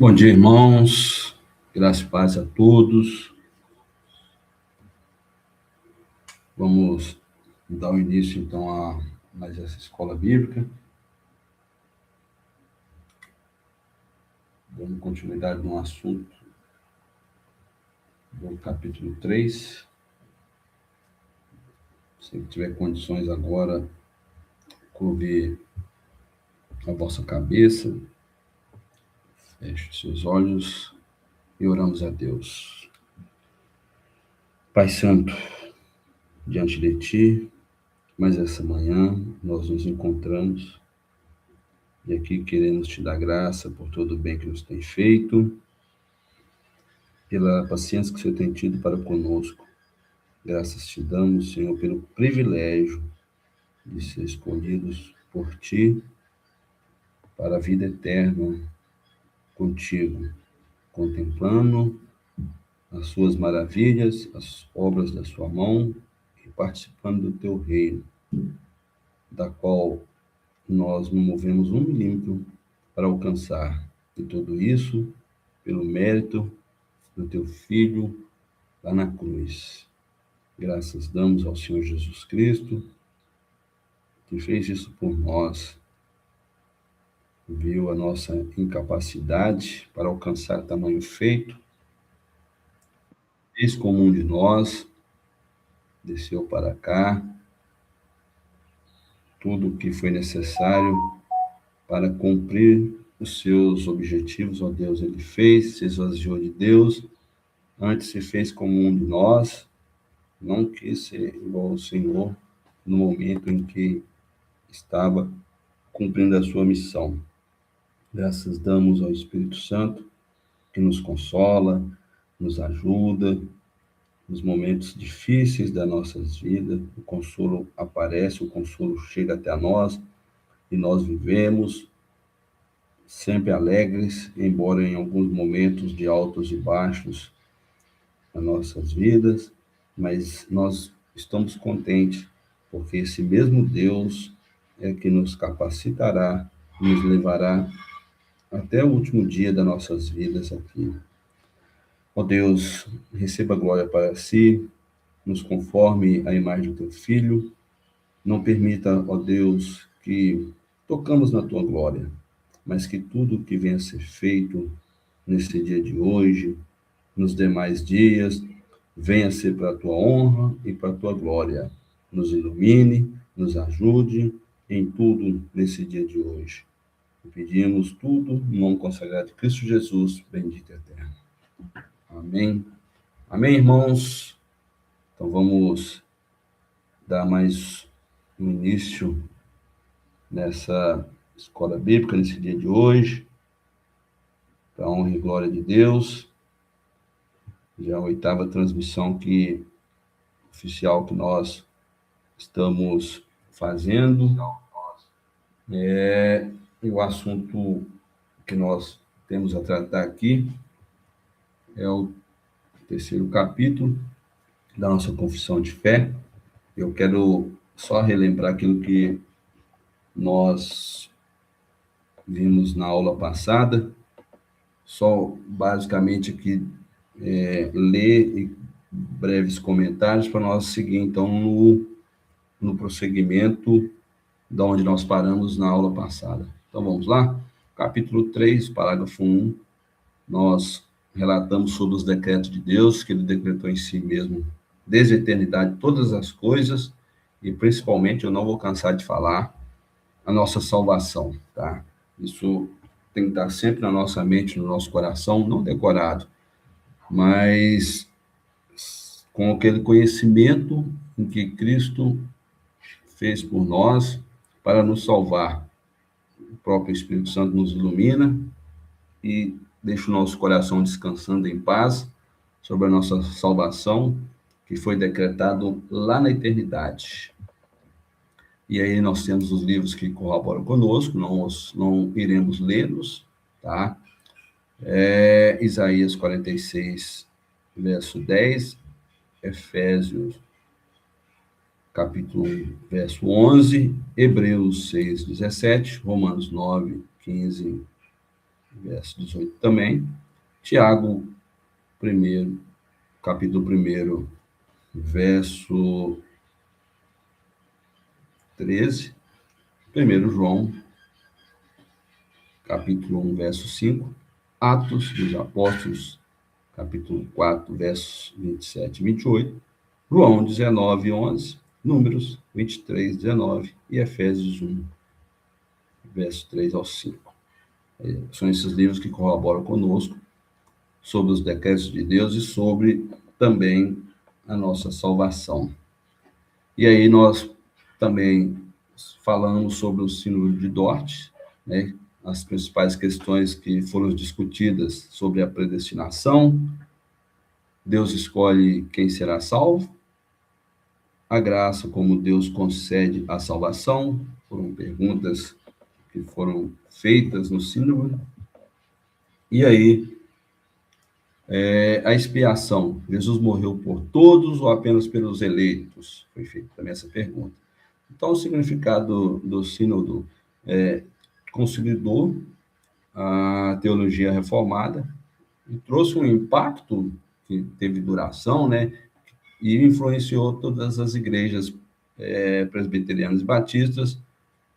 Bom dia, irmãos. Graças e paz a todos. Vamos dar o início, então, a mais essa escola bíblica. Dando continuidade no assunto do capítulo 3. Se tiver condições agora, curve a vossa cabeça, feche os seus olhos e oramos a Deus. Pai Santo, diante de Ti, mais essa manhã nós nos encontramos e aqui queremos Te dar graça por todo o bem que nos tem feito, pela paciência que o Senhor tem tido para conosco. Graças Te damos, Senhor, pelo privilégio de ser escolhidos por Ti para a vida eterna contigo, contemplando as suas maravilhas, as obras da sua mão, e participando do teu reino, da qual nós não movemos 1 milímetro para alcançar. E tudo isso pelo mérito do teu Filho lá na cruz. Graças damos ao Senhor Jesus Cristo, que fez isso por nós, viu a nossa incapacidade para alcançar tamanho feito, fez como um de nós, desceu para cá, tudo o que foi necessário para cumprir os seus objetivos, ó Deus, ele fez, se esvaziou de Deus, antes se fez como um de nós, não quis ser igual ao Senhor no momento em que estava cumprindo a sua missão. Graças damos ao Espírito Santo, que nos consola, nos ajuda nos momentos difíceis das nossas vidas. O consolo aparece, o consolo chega até nós e nós vivemos sempre alegres, embora em alguns momentos de altos e baixos nas nossas vidas, mas nós estamos contentes, porque esse mesmo Deus é que nos capacitará, nos levará até o último dia das nossas vidas aqui. Ó Deus, receba glória para si, nos conforme a imagem do teu Filho. Não permita, ó Deus, que tocamos na tua glória, mas que tudo que venha a ser feito nesse dia de hoje, nos demais dias, venha a ser para a tua honra e para a tua glória. Nos ilumine, nos ajude em tudo nesse dia de hoje. E pedimos tudo no nome consagrado de Cristo Jesus, bendito e eterno. Amém. Amém, irmãos? Então vamos dar mais um início nessa escola bíblica, nesse dia de hoje, para a honra e glória de Deus. Já a 8ª transmissão oficial que nós estamos fazendo. E o assunto que nós temos a tratar aqui é o 3º capítulo da nossa confissão de fé. Eu quero só relembrar aquilo que nós vimos na aula passada, só basicamente aqui ler breves comentários para nós seguir, então, no prosseguimento da onde nós paramos na aula passada. Então, vamos lá? Capítulo 3, parágrafo 1, nós relatamos sobre os decretos de Deus, que ele decretou em si mesmo, desde a eternidade, todas as coisas, e principalmente, eu não vou cansar de falar, a nossa salvação, tá? Isso tem que estar sempre na nossa mente, no nosso coração, não decorado, mas com aquele conhecimento em que Cristo fez por nós para nos salvar. O próprio Espírito Santo nos ilumina e deixa o nosso coração descansando em paz sobre a nossa salvação, que foi decretado lá na eternidade. E aí nós temos os livros que corroboram conosco, nós não iremos lê-los, tá? Isaías 46, verso 10, Efésios, capítulo 1, verso 11, Hebreus 6, 17, Romanos 9, 15, verso 18 também, Tiago 1, capítulo 1, verso 13, 1 João, capítulo 1, verso 5, Atos dos Apóstolos, capítulo 4, versos 27 e 28, João 19, 11, Números 23, 19 e Efésios 1, verso 3 ao 5. São esses livros que corroboram conosco sobre os decretos de Deus e sobre também a nossa salvação. E aí nós também falamos sobre o sínodo de Dort, né? As principais questões que foram discutidas sobre a predestinação, Deus escolhe quem será salvo, a graça como Deus concede a salvação, foram perguntas que foram feitas no sínodo. E aí A expiação, Jesus morreu por todos ou apenas pelos eleitos? Foi feita também essa pergunta. Então, o significado do sínodo consolidou a teologia reformada e trouxe um impacto que teve duração, né? E influenciou todas as igrejas presbiterianas e batistas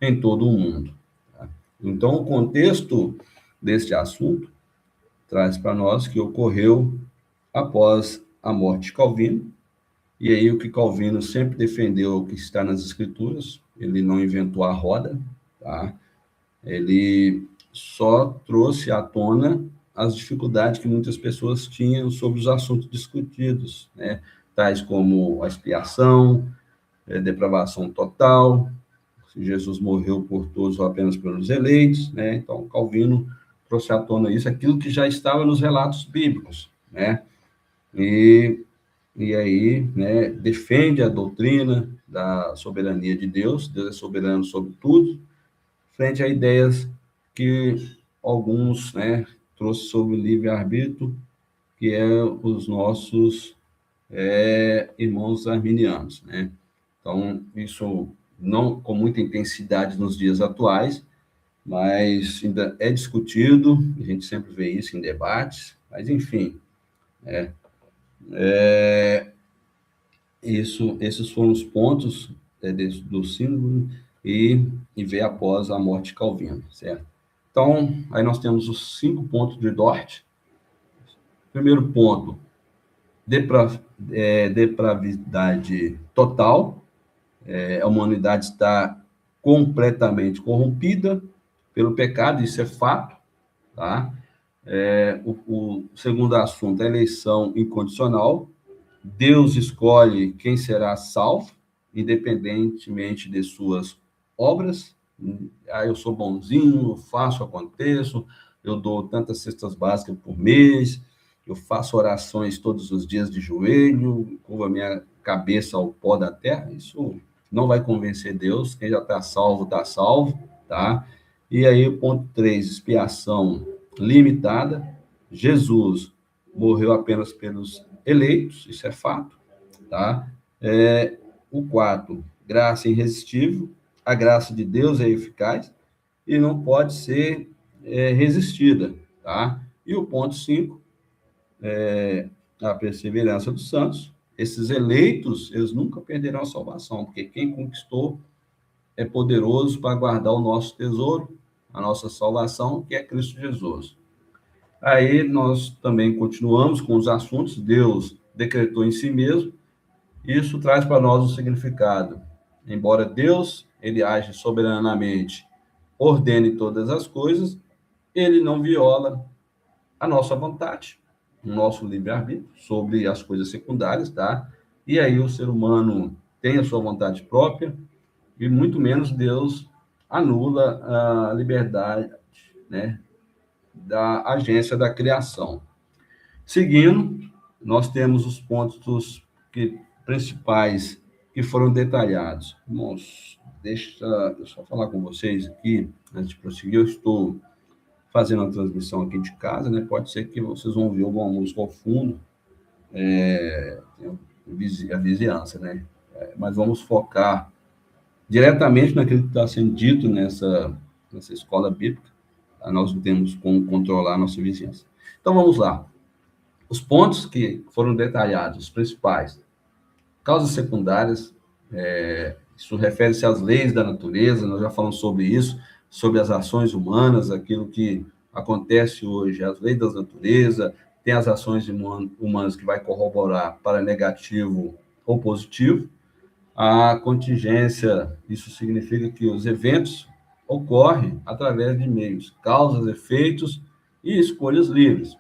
em todo o mundo. Tá? Então, o contexto deste assunto traz para nós que ocorreu após a morte de Calvino, e aí o que Calvino sempre defendeu, o que está nas Escrituras, ele não inventou a roda, tá? Ele só trouxe à tona as dificuldades que muitas pessoas tinham sobre os assuntos discutidos, né? Tais como a expiação, depravação total, se Jesus morreu por todos ou apenas pelos eleitos, né? Então, Calvino trouxe à tona isso, aquilo que já estava nos relatos bíblicos, né? E, e aí, né, defende a doutrina da soberania de Deus, Deus é soberano sobre tudo, frente a ideias que alguns, né, trouxe sobre o livre-arbítrio, que é os nossos irmãos arminianos, né? Então, isso não com muita intensidade nos dias atuais, mas ainda é discutido, a gente sempre vê isso em debates, mas enfim, esses foram os pontos do símbolo e veio após a morte de Calvino, certo? Então, aí nós temos os 5 pontos de Dort. Primeiro ponto, depravidade total. A humanidade está completamente corrompida pelo pecado, isso é fato, tá? O segundo assunto é a eleição incondicional. Deus escolhe quem será salvo, independentemente de suas obras. Eu sou bonzinho, eu faço, aconteço, eu dou tantas cestas básicas por mês, eu faço orações todos os dias de joelho, curvo a minha cabeça ao pó da terra. Isso não vai convencer Deus. Quem já está salvo, tá? E aí, o ponto 3, expiação limitada. Jesus morreu apenas pelos eleitos, isso é fato, tá? O 4, graça irresistível. A graça de Deus é eficaz e não pode ser resistida, tá? E o ponto 5, a perseverança dos santos. Esses eleitos, eles nunca perderão a salvação, porque quem conquistou é poderoso para guardar o nosso tesouro, a nossa salvação, que é Cristo Jesus. Aí nós também continuamos com os assuntos. Deus decretou em si mesmo. Isso traz para nós um significado. Embora Deus, ele age soberanamente, ordene todas as coisas, ele não viola a nossa vontade, o nosso livre-arbítrio sobre as coisas secundárias, tá? E aí o ser humano tem a sua vontade própria e muito menos Deus anula a liberdade, né, da agência da criação. Seguindo, nós temos os pontos principais que foram detalhados. Irmãos, deixa eu só falar com vocês aqui, antes de prosseguir. Eu estou fazendo a transmissão aqui de casa, né? Pode ser que vocês vão ouvir alguma música ao fundo, a vizinhança, né? Mas vamos focar diretamente naquilo que está sendo dito nessa escola bíblica. Nós não temos como controlar a nossa vizinhança. Então, vamos lá. Os pontos que foram detalhados, os principais. Causas secundárias, isso refere-se às leis da natureza, nós já falamos sobre isso, sobre as ações humanas, aquilo que acontece hoje, as leis da natureza, tem as ações humanas que vai corroborar para negativo ou positivo. A contingência, isso significa que os eventos ocorrem através de meios, causas, efeitos e escolhas livres,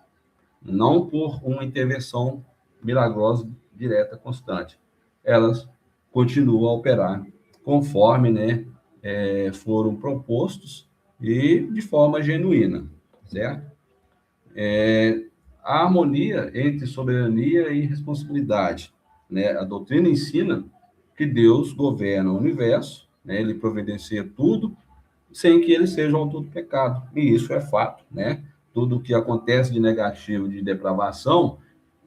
não por uma intervenção milagrosa, direta, constante. Elas continuam a operar conforme, né, foram propostos e de forma genuína, certo? A harmonia entre soberania e responsabilidade, né? A doutrina ensina que Deus governa o universo, né? Ele providencia tudo sem que ele seja o autor do pecado. E isso é fato, né? tudo que acontece de negativo, de depravação,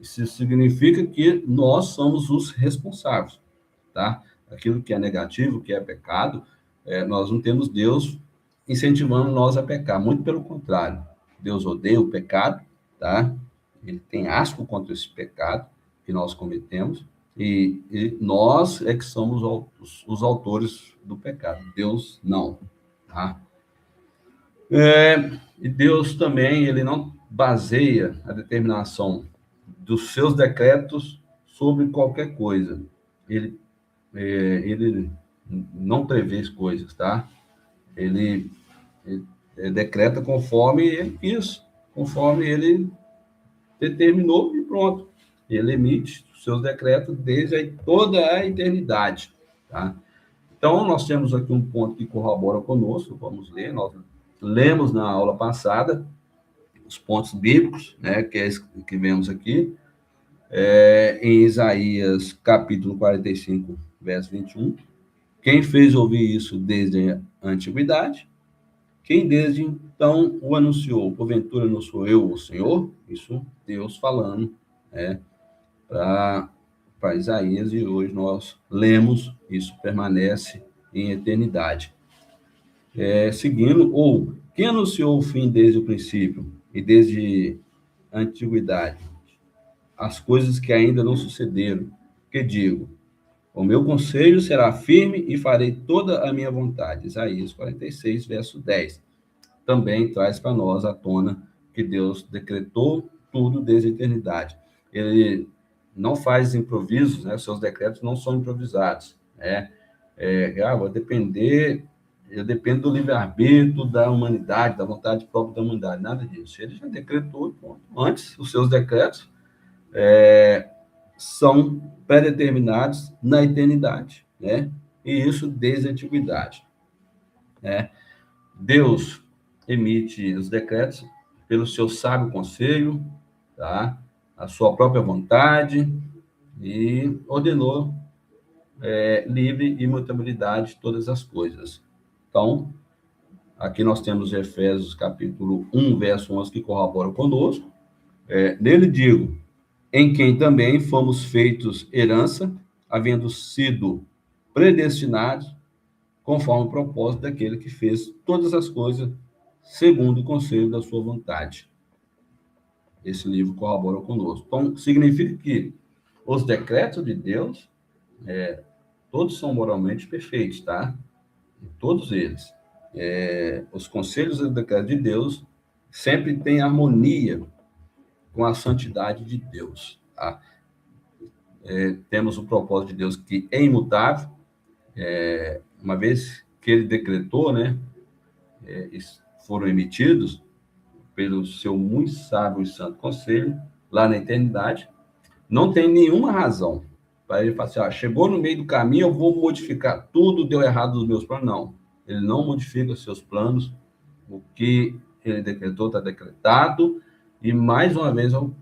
isso significa que nós somos os responsáveis, tá? Aquilo que é negativo, que é pecado, nós não temos Deus incentivando nós a pecar, muito pelo contrário. Deus odeia o pecado, tá? Ele tem asco contra esse pecado que nós cometemos, e nós é que somos os autores do pecado, Deus não, tá? E Deus também, ele não baseia a determinação dos seus decretos sobre qualquer coisa. Ele não prevê coisas, tá? Ele, ele decreta conforme ele quis, conforme ele determinou e pronto. Ele emite os seus decretos desde toda a eternidade, tá? Então, nós temos aqui um ponto que corrobora conosco, vamos ler, nós lemos na aula passada os pontos bíblicos, né, que é isso que vemos aqui, em Isaías, capítulo 45, verso 21. Quem fez ouvir isso desde a antiguidade? Quem desde então o anunciou? Porventura não sou eu o Senhor? Isso Deus falando, né, para Isaías, e hoje nós lemos, isso permanece em eternidade. Seguindo, ou quem anunciou o fim desde o princípio e desde a antiguidade? As coisas que ainda não sucederam. Que digo, o meu conselho será firme e farei toda a minha vontade. Isaías 46, verso 10. Também traz para nós à tona que Deus decretou tudo desde a eternidade. Ele não faz improvisos, né? Seus decretos não são improvisados, né? Eu dependo do livre-arbítrio da humanidade, da vontade própria da humanidade, nada disso. Ele já decretou, ponto. Antes, os seus decretos são pré-determinados na eternidade, né? E isso desde a antiguidade, né? Deus emite os decretos pelo seu sábio conselho, tá? A sua própria vontade, e ordenou livre imutabilidade de todas as coisas. Então, aqui nós temos Efésios capítulo 1, verso 11, que corrobora conosco. Nele digo, em quem também fomos feitos herança, havendo sido predestinados, conforme o propósito daquele que fez todas as coisas, segundo o conselho da sua vontade. Esse livro corrobora conosco. Então, significa que os decretos de Deus, todos são moralmente perfeitos, tá? Todos eles. Os conselhos e decretos de Deus sempre têm harmonia com a santidade de Deus, tá? Temos o propósito de Deus que é imutável, uma vez que ele decretou, né, foram emitidos pelo seu muito sábio e santo conselho, lá na eternidade, não tem nenhuma razão para ele falar assim, chegou no meio do caminho, eu vou modificar tudo, deu errado nos meus planos. Não, ele não modifica os seus planos, o que ele decretou está decretado, e mais uma vez eu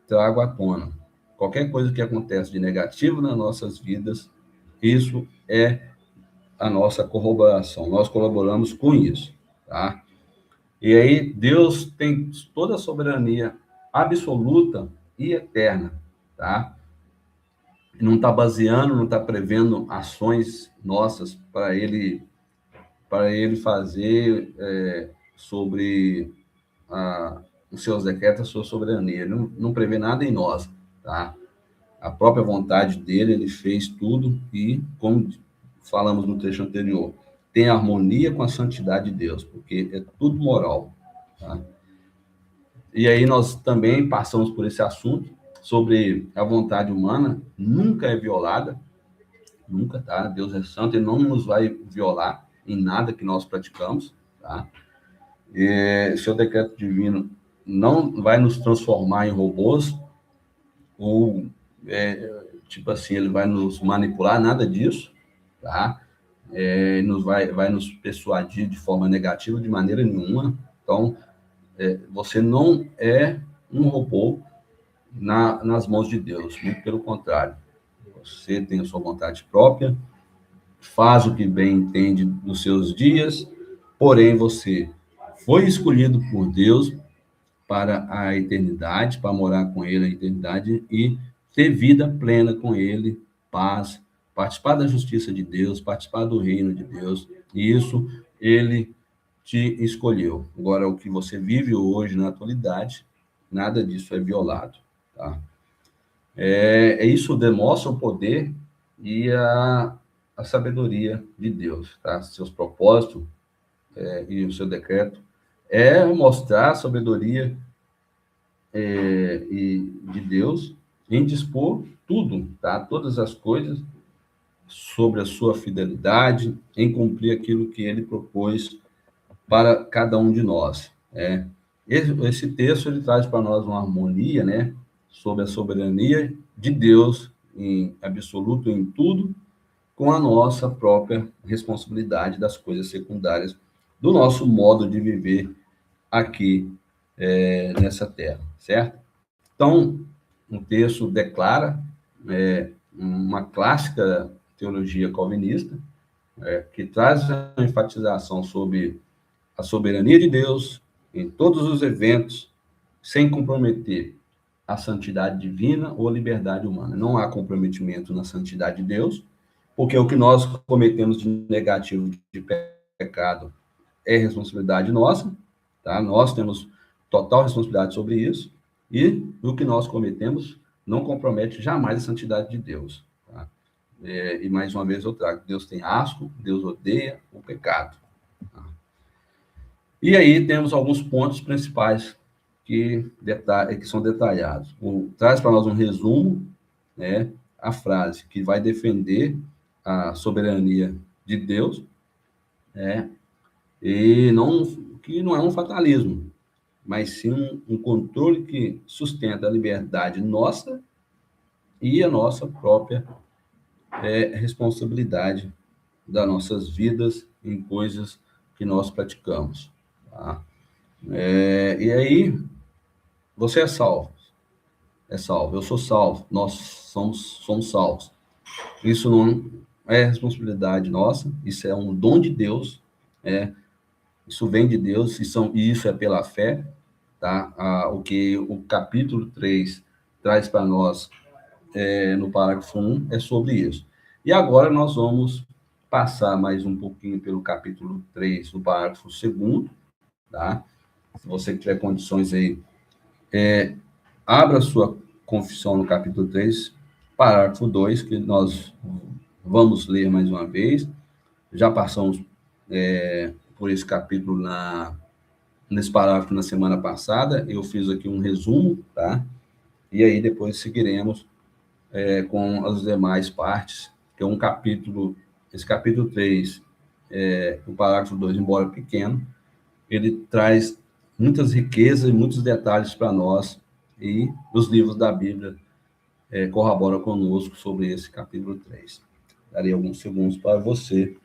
trago à tona. Qualquer coisa que acontece de negativo nas nossas vidas, isso é a nossa corroboração, nós colaboramos com isso, tá? E aí Deus tem toda a soberania absoluta e eterna, tá? Não está baseando, não está prevendo ações nossas para ele fazer sobre os seus decretos, a sua soberania. Ele não prevê nada em nós, tá? A própria vontade dele, ele fez tudo e, como falamos no trecho anterior, tem harmonia com a santidade de Deus, porque é tudo moral, tá? E aí nós também passamos por esse assunto sobre a vontade humana, nunca é violada, nunca, tá? Deus é santo, ele não nos vai violar em nada que nós praticamos, tá? Seu decreto divino não vai nos transformar em robôs, ou, tipo assim, ele vai nos manipular, nada disso, tá? Vai nos persuadir de forma negativa de maneira nenhuma. Então, você não é um robô nas mãos de Deus, muito pelo contrário. Você tem a sua vontade própria, faz o que bem entende nos seus dias, porém você foi escolhido por Deus para a eternidade, para morar com ele a eternidade e ter vida plena com ele, paz, participar da justiça de Deus, participar do reino de Deus. E isso ele te escolheu. Agora, o que você vive hoje na atualidade, nada disso é violado, tá? Isso demonstra o poder e a sabedoria de Deus, tá? Seus propósitos e o seu decreto é mostrar a sabedoria e de Deus em dispor tudo, tá? Todas as coisas sobre a sua fidelidade, em cumprir aquilo que ele propôs para cada um de nós. Esse texto ele traz para nós uma harmonia, né, sobre a soberania de Deus em absoluto em tudo, com a nossa própria responsabilidade das coisas secundárias do nosso modo de viver aqui nessa terra, certo? Então, um texto declara uma clássica teologia calvinista que traz a enfatização sobre a soberania de Deus em todos os eventos, sem comprometer a santidade divina ou a liberdade humana. Não há comprometimento na santidade de Deus, porque o que nós cometemos de negativo, de pecado, é responsabilidade nossa, tá? Nós temos total responsabilidade sobre isso, e o que nós cometemos não compromete jamais a santidade de Deus, tá? E mais uma vez eu trago, Deus tem asco, Deus odeia o pecado. Tá? E aí temos alguns pontos principais que são detalhados. Traz para nós um resumo, né, a frase que vai defender a soberania de Deus, né, e que não é um fatalismo, mas sim um controle que sustenta a liberdade nossa e a nossa própria responsabilidade das nossas vidas em coisas que nós praticamos. Tá? E aí, você é salvo. É salvo. Eu sou salvo. Nós somos salvos. Isso não é responsabilidade nossa. Isso é um dom de Deus. Isso vem de Deus. E isso é pela fé. Tá? O que o capítulo 3 traz para nós no parágrafo 1 é sobre isso. E agora nós vamos passar mais um pouquinho pelo capítulo 3, do parágrafo 2º, tá? Se você tiver condições aí, abra sua confissão no capítulo 3, parágrafo 2, que nós vamos ler mais uma vez. Já passamos por esse capítulo nesse parágrafo na semana passada, eu fiz aqui um resumo, tá? E aí depois seguiremos com as demais partes, que é um capítulo, esse capítulo 3, o parágrafo 2, embora pequeno, ele traz muitas riquezas e muitos detalhes para nós, e os livros da Bíblia corroboram conosco sobre esse capítulo 3. Darei alguns segundos para você,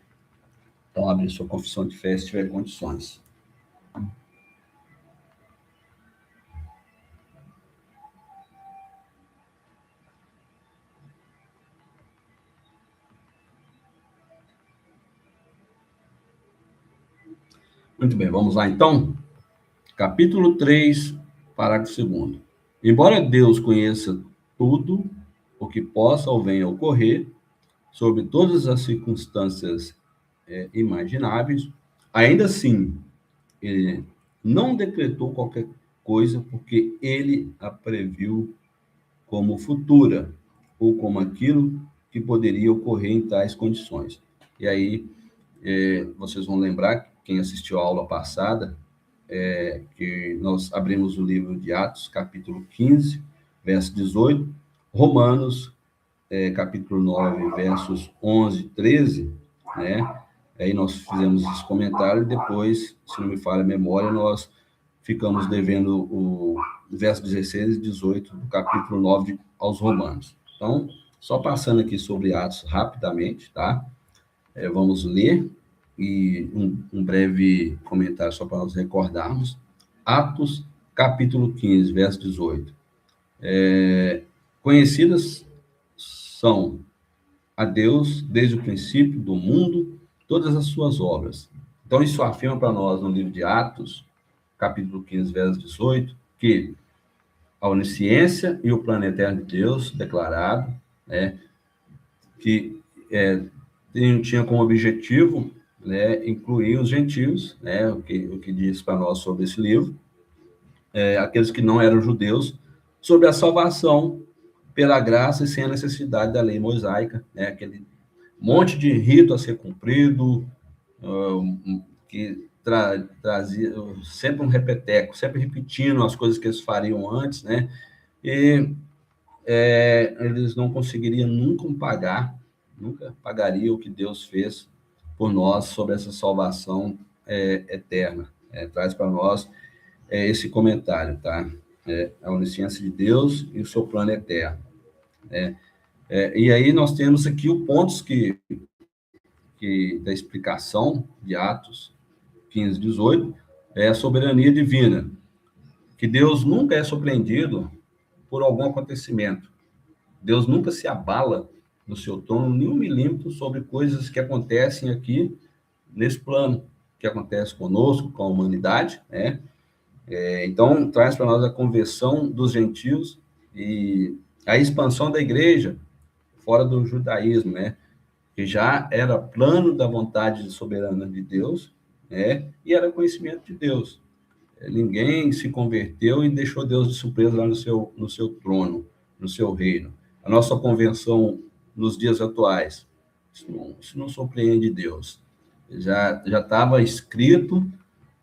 então, abrir sua confissão de fé se tiver condições. Muito bem, vamos lá então. Capítulo 3, parágrafo 2º. Embora Deus conheça tudo o que possa ou venha a ocorrer, sobre todas as circunstâncias imagináveis, ainda assim, ele não decretou qualquer coisa porque ele a previu como futura, ou como aquilo que poderia ocorrer em tais condições. E aí, vocês vão lembrar, quem assistiu a aula passada, que nós abrimos o livro de Atos, capítulo 15, verso 18, Romanos, capítulo 9, versos 11 e 13, né? Aí nós fizemos esse comentário e depois, se não me falha a memória, nós ficamos devendo o verso 16 e 18 do capítulo 9 aos Romanos. Então, só passando aqui sobre Atos rapidamente, tá? Vamos ler e um breve comentário só para nós recordarmos. Atos, capítulo 15, verso 18. Conhecidas são a Deus desde o princípio do mundo todas as suas obras. Então, isso afirma para nós no livro de Atos, capítulo 15, verso 18, que a onisciência e o plano eterno de Deus declarado, né, que tinha como objetivo, né, incluir os gentios, né, o que diz para nós sobre esse livro, aqueles que não eram judeus, sobre a salvação pela graça e sem a necessidade da lei mosaica, né, aquele monte de rito a ser cumprido, que trazia sempre um repeteco, sempre repetindo as coisas que eles fariam antes, né, e eles não conseguiriam nunca pagariam o que Deus fez por nós sobre essa salvação eterna. Traz para nós esse comentário, tá? A onisciência de Deus e o seu plano eterno. E aí nós temos aqui os pontos da explicação de Atos 15, 18, é a soberania divina, que Deus nunca é surpreendido por algum acontecimento. Deus nunca se abala no seu trono nem um milímetro sobre coisas que acontecem aqui nesse plano, que acontece conosco, com a humanidade, né? Então, traz para nós a conversão dos gentios e a expansão da igreja fora do judaísmo, né? Que já era plano da vontade soberana de Deus, né? E era conhecimento de Deus. Ninguém se converteu e deixou Deus de surpresa lá no seu trono, no seu reino. A nossa convenção nos dias atuais, isso não surpreende Deus. Já estava escrito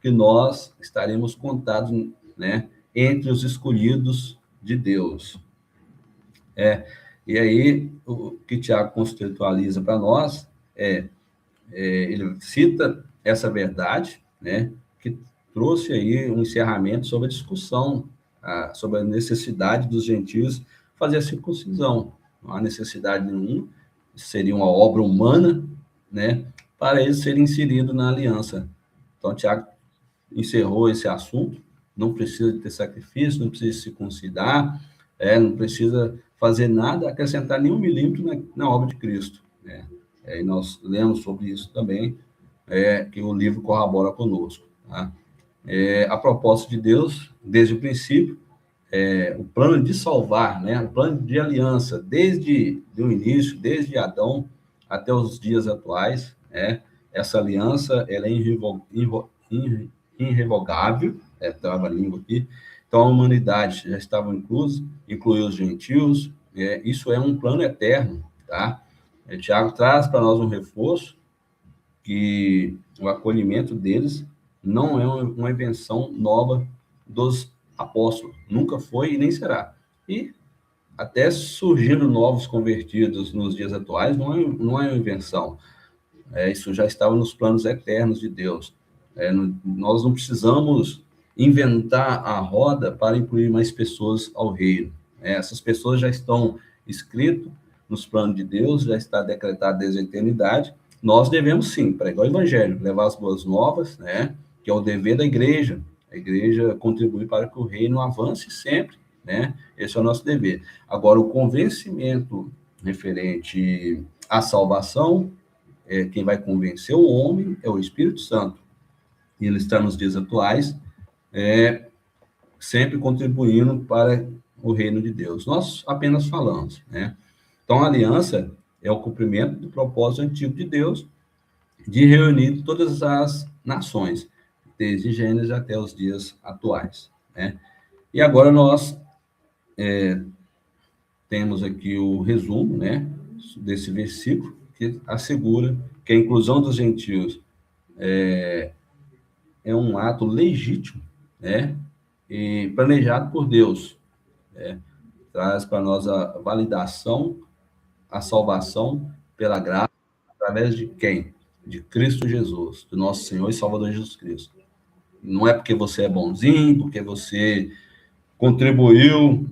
que nós estaremos contados, né, entre os escolhidos de Deus. E aí, o que Tiago conceitualiza para nós ele cita essa verdade, né, que trouxe aí um encerramento sobre a discussão sobre a necessidade dos gentios fazer a circuncisão. Não há necessidade nenhuma, seria uma obra humana, né, para eles serem inseridos na aliança. Então, Tiago encerrou esse assunto, não precisa ter sacrifício, não precisa circuncidar, não precisa fazer nada, acrescentar nenhum milímetro na obra de Cristo, né? E nós lemos sobre isso também, que o livro corrobora conosco. Tá? A proposta de Deus, desde o princípio, o plano de salvar, né? O plano de aliança, desde o início, desde Adão até os dias atuais, essa aliança ela é irrevogável, trava a língua aqui, então a humanidade já estava incluiu os gentios, isso é um plano eterno, tá? Tiago traz para nós um reforço que o acolhimento deles não é uma invenção nova dos apóstolos, nunca foi e nem será. E até surgindo novos convertidos nos dias atuais, não é uma invenção. Isso já estava nos planos eternos de Deus. Nós não precisamos inventar a roda para incluir mais pessoas ao reino. Essas pessoas já estão escritas nos planos de Deus, já está decretado desde a eternidade. Nós devemos, sim, pregar o evangelho, levar as boas novas, né, que é o dever da igreja. A igreja contribui para que o reino avance sempre, né? Esse é o nosso dever. Agora, o convencimento referente à salvação, quem vai convencer o homem é o Espírito Santo. E ele está nos dias atuais, sempre contribuindo para o reino de Deus. Nós apenas falamos, né? Então, a aliança é o cumprimento do propósito antigo de Deus de reunir todas as nações, desde Gênesis até os dias atuais, né? E agora nós temos aqui o resumo, né, desse versículo, que assegura que a inclusão dos gentios é um ato legítimo, né, e planejado por Deus, né? Traz para nós a validação, a salvação pela graça, através de quem? De Cristo Jesus, do nosso Senhor e Salvador Jesus Cristo. Não é porque você é bonzinho, porque você contribuiu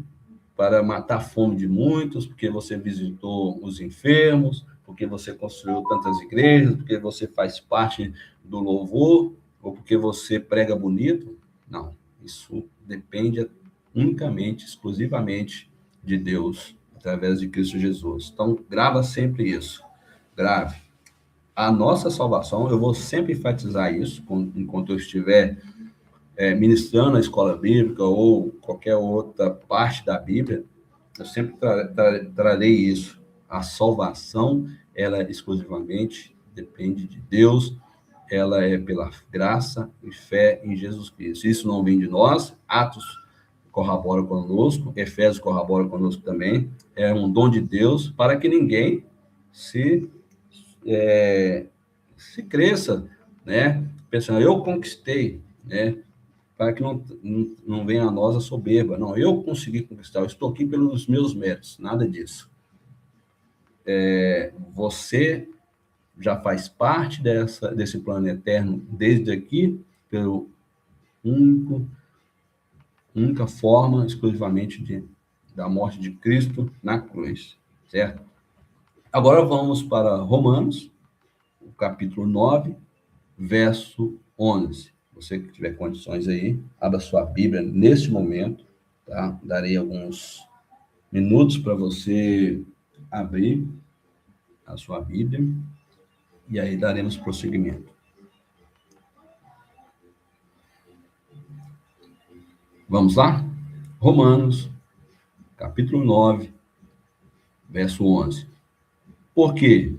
para matar a fome de muitos, porque você visitou os enfermos, porque você construiu tantas igrejas, porque você faz parte do louvor, ou porque você prega bonito. Não, isso depende unicamente, exclusivamente de Deus, através de Cristo Jesus. Então, grava sempre isso. Grave. A nossa salvação, eu vou sempre enfatizar isso, enquanto eu estiver ministrando a escola bíblica ou qualquer outra parte da Bíblia, eu sempre trarei isso. A salvação, ela exclusivamente depende de Deus, ela é pela graça e fé em Jesus Cristo. Isso não vem de nós, Atos corrobora conosco, Efésios corrobora conosco também, é um dom de Deus para que ninguém se cresça, né? Pensando, eu conquistei, né? Para que não venha a nós a soberba. Não, eu consegui conquistar, eu estou aqui pelos meus méritos, nada disso. Você já faz parte desse plano eterno desde aqui, pelo única forma, exclusivamente da morte de Cristo na cruz, certo? Agora vamos para Romanos, o capítulo 9, verso 11. Você que tiver condições aí, abra sua Bíblia neste momento, tá? Darei alguns minutos para você abrir a sua Bíblia e aí daremos prosseguimento. Vamos lá? Romanos, capítulo 9, verso 11. Porque,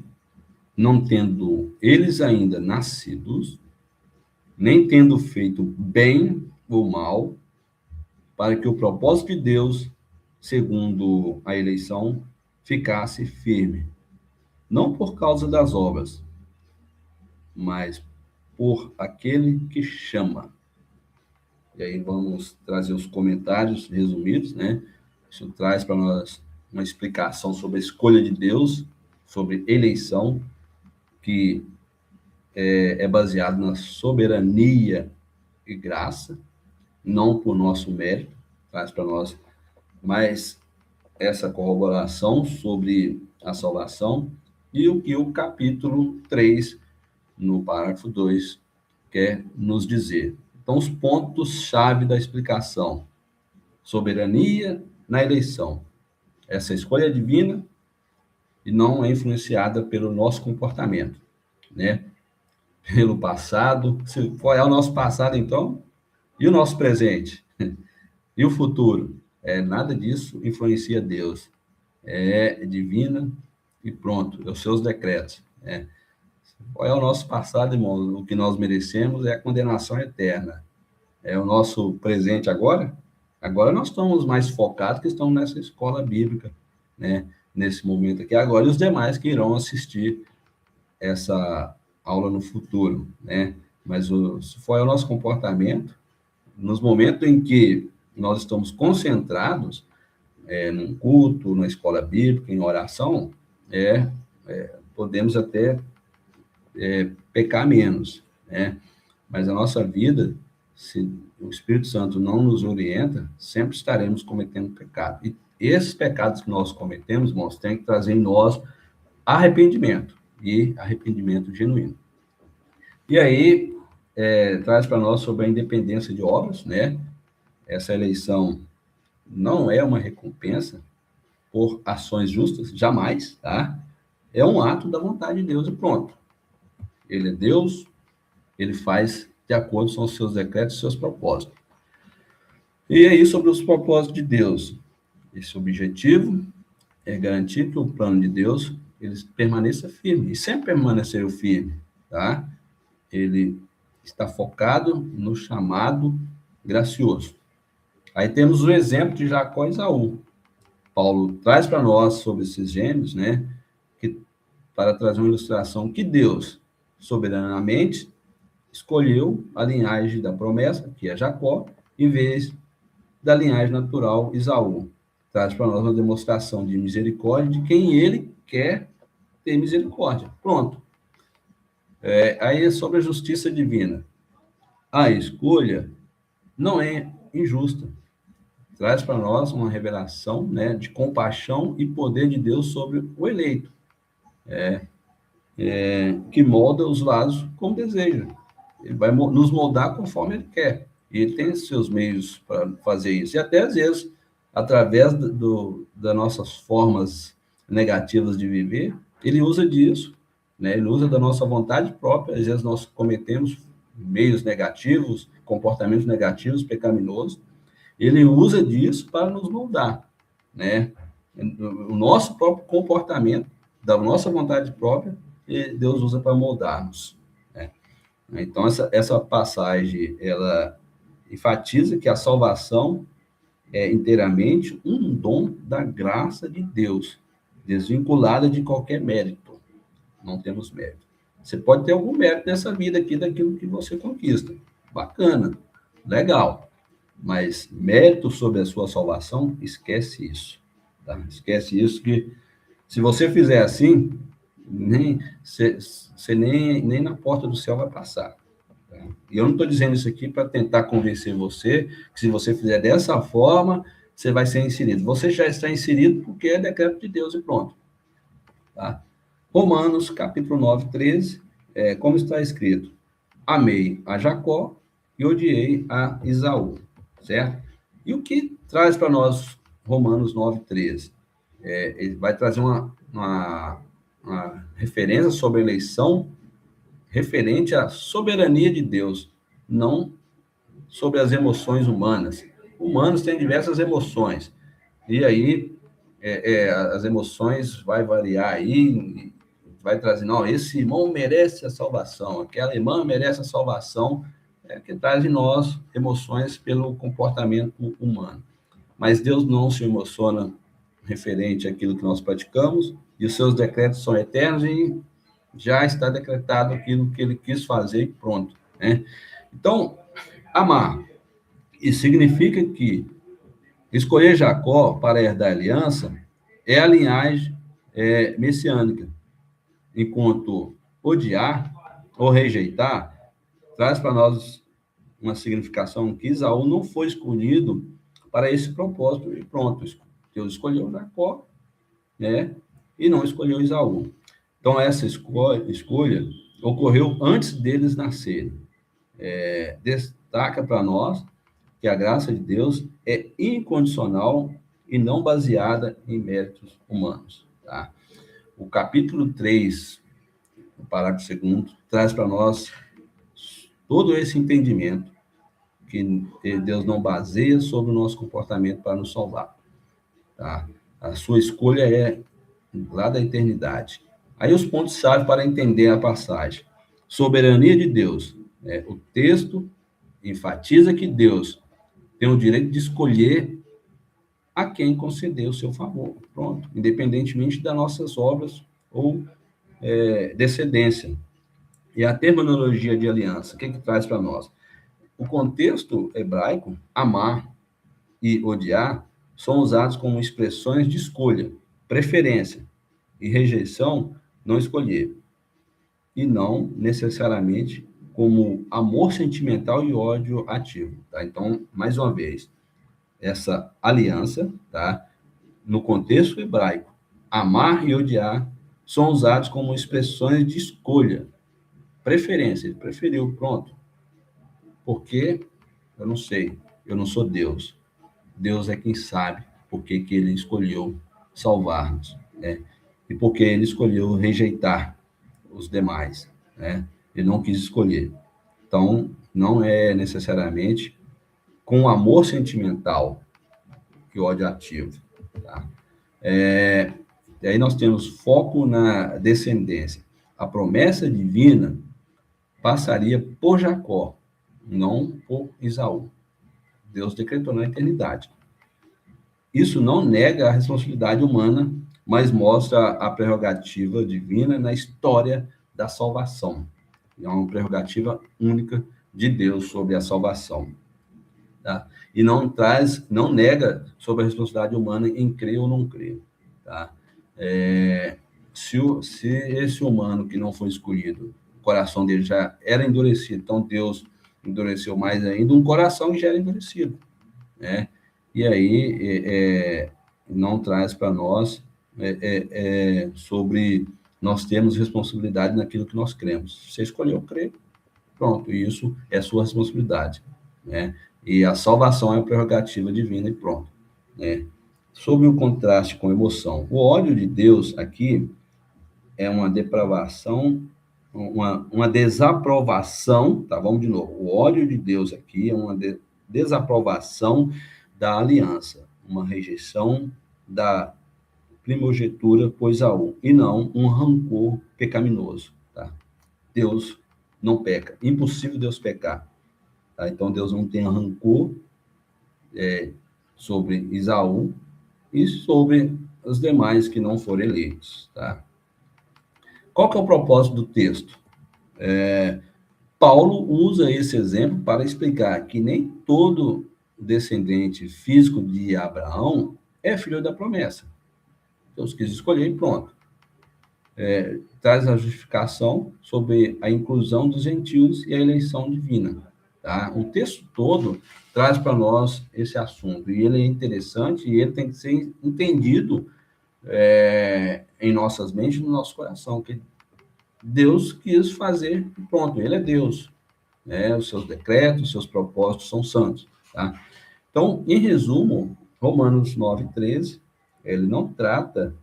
não tendo eles ainda nascidos, nem tendo feito bem ou mal, para que o propósito de Deus, segundo a eleição, ficasse firme, não por causa das obras, mas por aquele que chama. E aí vamos trazer os comentários resumidos, né? Isso traz para nós uma explicação sobre a escolha de Deus, sobre eleição, que é baseado na soberania e graça, não por nosso mérito, traz para nós mais essa corroboração sobre a salvação e o que o capítulo 3, no parágrafo 2, quer nos dizer. Então, os pontos-chave da explicação. Soberania na eleição. Essa escolha divina e não é influenciada pelo nosso comportamento, né? Pelo passado. Qual é o nosso passado, então? E o nosso presente? E o futuro? Nada disso influencia Deus. É divina e pronto, é os seus decretos. Né? Qual é o nosso passado, irmão? O que nós merecemos é a condenação eterna. É o nosso presente agora? Agora nós estamos mais focados que estamos nessa escola bíblica, né? Nesse momento aqui agora, e os demais que irão assistir essa aula no futuro, né? Mas se for o nosso comportamento, nos momentos em que nós estamos concentrados num culto, na escola bíblica, em oração, podemos até pecar menos, né? Mas a nossa vida, se o Espírito Santo não nos orienta, sempre estaremos cometendo pecado. E esses pecados que nós cometemos, irmãos, tem que trazer em nós arrependimento, e arrependimento genuíno. E aí, traz para nós sobre a independência de obras, né? Essa eleição não é uma recompensa por ações justas, jamais, tá? É um ato da vontade de Deus e pronto. Ele é Deus, ele faz de acordo com os seus decretos e seus propósitos. E aí, sobre os propósitos de Deus, esse objetivo é garantir que o plano de Deus ele permaneça firme, e sempre permaneceu firme, tá? Ele está focado no chamado gracioso. Aí temos o exemplo de Jacó e Esaú. Paulo traz para nós sobre esses gêmeos, né? Para trazer uma ilustração que Deus, soberanamente, escolheu a linhagem da promessa, que é Jacó, em vez da linhagem natural Esaú. Traz para nós uma demonstração de misericórdia de quem ele quer ter misericórdia. Pronto. Aí é sobre a justiça divina. A escolha não é injusta. Traz para nós uma revelação, né, de compaixão e poder de Deus sobre o eleito, que molda os vasos como deseja. Ele vai nos moldar conforme ele quer. E ele tem seus meios para fazer isso. E até, às vezes, através das nossas formas negativas de viver, ele usa disso, né? Ele usa da nossa vontade própria. Às vezes nós cometemos meios negativos, comportamentos negativos, pecaminosos, ele usa disso para nos moldar, né? O nosso próprio comportamento, da nossa vontade própria, Deus usa para moldar-nos, né? Então, essa passagem, ela enfatiza que a salvação é inteiramente um dom da graça de Deus, desvinculada de qualquer mérito. Não temos mérito. Você pode ter algum mérito nessa vida aqui, daquilo que você conquista. Bacana, legal. Mas mérito sobre a sua salvação, esquece isso. Tá? Esquece isso, que se você fizer assim, você nem na porta do céu vai passar. Tá? E eu não estou dizendo isso aqui para tentar convencer você que se você fizer dessa forma, você vai ser inserido. Você já está inserido porque é decreto de Deus e pronto. Tá? Romanos, capítulo 9, 13, como está escrito: amei a Jacó e odiei a Esaú, certo? E o que traz para nós Romanos 9, 13? Ele vai trazer uma referência sobre a eleição referente à soberania de Deus, não sobre as emoções humanas. Humanos têm diversas emoções, e aí as emoções vai variar aí, vai trazer, não, esse irmão merece a salvação, aquela irmã merece a salvação, que traz em nós emoções pelo comportamento humano. Mas Deus não se emociona referente àquilo que nós praticamos, e os seus decretos são eternos, e já está decretado aquilo que ele quis fazer e pronto, né? Então, amar, isso significa que escolher Jacó para herdar a aliança é a linhagem messiânica, enquanto odiar ou rejeitar traz para nós uma significação que Esaú não foi escolhido para esse propósito e pronto. Deus escolheu Jacó, né? E não escolheu Esaú. Então, essa escolha ocorreu antes deles nascerem. Destaca para nós que a graça de Deus é incondicional e não baseada em méritos humanos. Tá? O capítulo 3, o parágrafo 2º, traz para nós todo esse entendimento que Deus não baseia sobre o nosso comportamento para nos salvar. Tá? A sua escolha é lá da eternidade. Aí os pontos-chave para entender a passagem. Soberania de Deus. O texto enfatiza que Deus tem o direito de escolher a quem conceder o seu favor. Pronto. Independentemente das nossas obras ou descendência. E a terminologia de aliança, o que traz para nós? O contexto hebraico, amar e odiar, são usados como expressões de escolha, preferência, e rejeição, não escolher. E não necessariamente como amor sentimental e ódio ativo. Tá? Então, mais uma vez, essa aliança, tá? No contexto hebraico, amar e odiar são usados como expressões de escolha, preferência. Ele preferiu, pronto. Porque, eu não sei, eu não sou Deus. Deus é quem sabe por que ele escolheu salvar-nos, né? E porque ele escolheu rejeitar os demais, né? Ele não quis escolher. Então, não é necessariamente com amor sentimental que o ódio ativo. Tá? E aí nós temos foco na descendência. A promessa divina passaria por Jacó, não por Esaú. Deus decretou na eternidade. Isso não nega a responsabilidade humana, mas mostra a prerrogativa divina na história da salvação. É uma prerrogativa única de Deus sobre a salvação. Tá? E não nega sobre a responsabilidade humana em crer ou não crer. Tá? Se esse humano que não foi escolhido, o coração dele já era endurecido, então Deus endureceu mais ainda um coração que já era endurecido, né? E aí não traz para nós sobre nós termos responsabilidade naquilo que nós cremos. Você escolheu crer, pronto, isso é sua responsabilidade, né? E a salvação é a prerrogativa divina e pronto, né? Sobre o contraste com emoção, o ódio de Deus aqui é uma depravação uma desaprovação, tá? Vamos de novo. O ódio de Deus aqui é uma desaprovação da aliança, uma rejeição da primogenitura por Esaú, e não um rancor pecaminoso, tá? Deus não peca, impossível Deus pecar, tá? Então Deus não tem rancor sobre Esaú e sobre os demais que não foram eleitos, tá? Qual que é o propósito do texto? Paulo usa esse exemplo para explicar que nem todo descendente físico de Abraão é filho da promessa. Deus quis escolher e pronto. Traz a justificação sobre a inclusão dos gentios e a eleição divina. Tá? O texto todo traz para nós esse assunto, e ele é interessante e ele tem que ser entendido em nossas mentes, no nosso coração, que Deus quis fazer e pronto, ele é Deus. Os seus decretos, os seus propósitos são santos. Tá? Então, em resumo, Romanos 9:13, ele não trata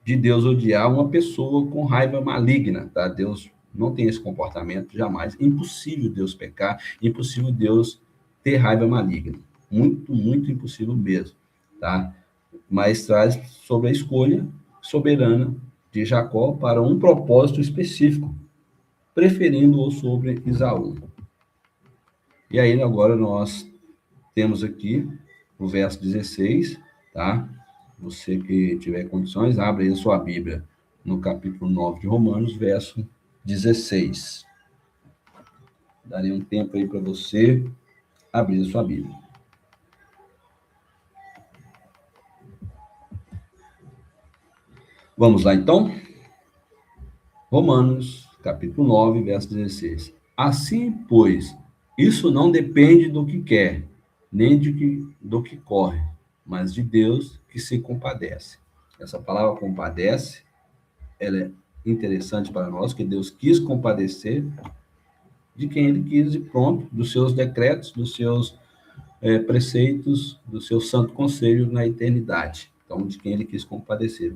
de Deus odiar uma pessoa com raiva maligna, tá? Deus não tem esse comportamento, jamais. Impossível Deus pecar, impossível Deus ter raiva maligna. Muito, muito impossível mesmo, tá? Mas traz sobre a escolha soberana de Jacó para um propósito específico, preferindo-o sobre Esaú. E aí, agora, nós temos aqui o verso 16, tá? Você que tiver condições, abre aí a sua Bíblia no capítulo 9 de Romanos, verso 16. Daria um tempo aí para você abrir a sua Bíblia. Vamos lá, então? Romanos, capítulo 9, verso 16. Assim, pois, isso não depende do que quer, nem do que corre, mas de Deus que se compadece. Essa palavra compadece, ela é interessante para nós, que Deus quis compadecer de quem ele quis e pronto, dos seus decretos, dos seus preceitos, do seu santo conselho na eternidade. Então, de quem ele quis compadecer.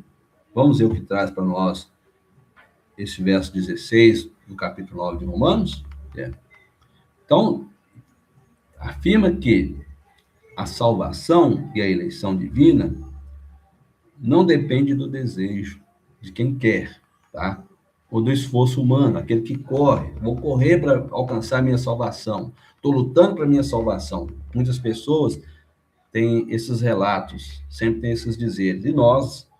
Vamos ver o que traz para nós esse verso 16 do capítulo 9 de Romanos? Então, afirma que a salvação e a eleição divina não depende do desejo de quem quer, tá? Ou do esforço humano, aquele que corre. Vou correr para alcançar a minha salvação. Estou lutando para a minha salvação. Muitas pessoas têm esses relatos, sempre tem esses dizeres. E nós,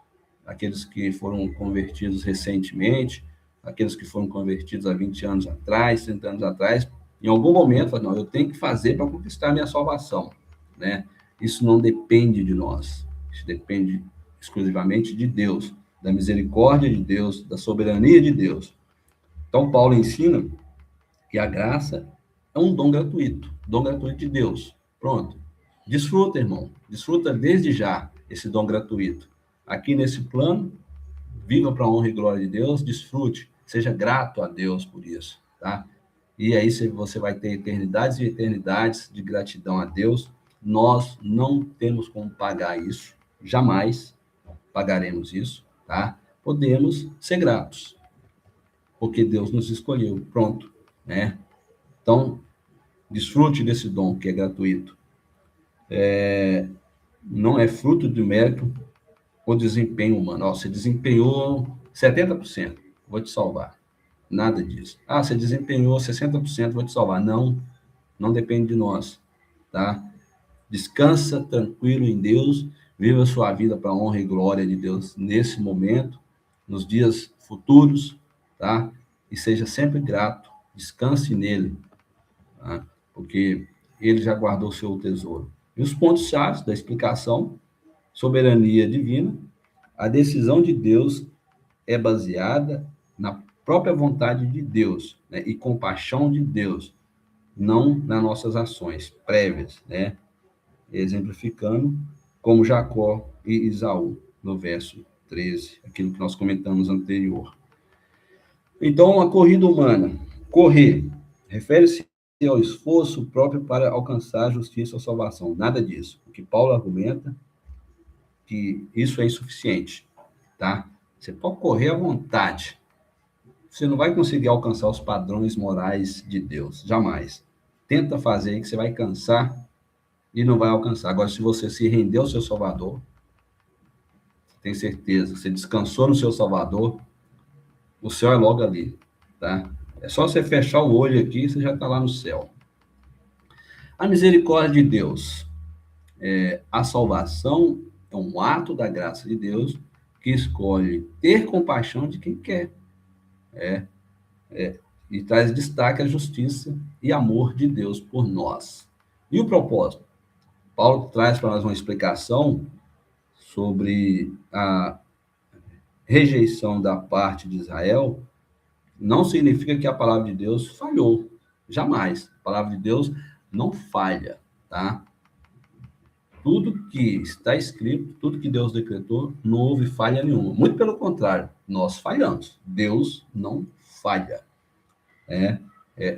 aqueles que foram convertidos recentemente, aqueles que foram convertidos há 20 anos atrás, 30 anos atrás, em algum momento, falam, não, eu tenho que fazer para conquistar a minha salvação, né? Isso não depende de nós. Isso depende exclusivamente de Deus, da misericórdia de Deus, da soberania de Deus. Então, Paulo ensina que a graça é um dom gratuito de Deus. Pronto. Desfruta, irmão. Desfruta desde já esse dom gratuito. Aqui nesse plano, viva para a honra e glória de Deus, desfrute, seja grato a Deus por isso, tá? E aí você vai ter eternidades e eternidades de gratidão a Deus. Nós não temos como pagar isso, jamais pagaremos isso, tá? Podemos ser gratos, porque Deus nos escolheu, pronto, né? Então, desfrute desse dom que é gratuito. Não é fruto de mérito ou desempenho humano. Você desempenhou 70%, vou te salvar. Nada disso. Você desempenhou 60%, vou te salvar. Não, não depende de nós, tá? Descansa tranquilo em Deus, viva a sua vida para a honra e glória de Deus nesse momento, nos dias futuros, tá? E seja sempre grato, descanse nele, tá? Porque ele já guardou o seu tesouro. E os pontos-chave da explicação: soberania divina, a decisão de Deus é baseada na própria vontade de Deus, né? E compaixão de Deus, não nas nossas ações prévias, né? Exemplificando como Jacó e Esaú, no verso 13, aquilo que nós comentamos anterior. Então, a corrida humana, correr, refere-se ao esforço próprio para alcançar a justiça ou salvação. Nada disso. O que Paulo argumenta que isso é insuficiente, tá? Você pode correr à vontade, você não vai conseguir alcançar os padrões morais de Deus, jamais. Tenta fazer aí que você vai cansar e não vai alcançar. Agora, se você se render ao seu Salvador, tem certeza, você descansou no seu Salvador, o céu é logo ali, tá? É só você fechar o olho aqui, você já está lá no céu. A misericórdia de Deus, a salvação é um ato da graça de Deus que escolhe ter compaixão de quem quer. E traz destaque a justiça e amor de Deus por nós. E o propósito? Paulo traz para nós uma explicação sobre a rejeição da parte de Israel. Não significa que a palavra de Deus falhou. Jamais. A palavra de Deus não falha, tá? Tudo que está escrito, tudo que Deus decretou, não houve falha nenhuma. Muito pelo contrário, nós falhamos. Deus não falha.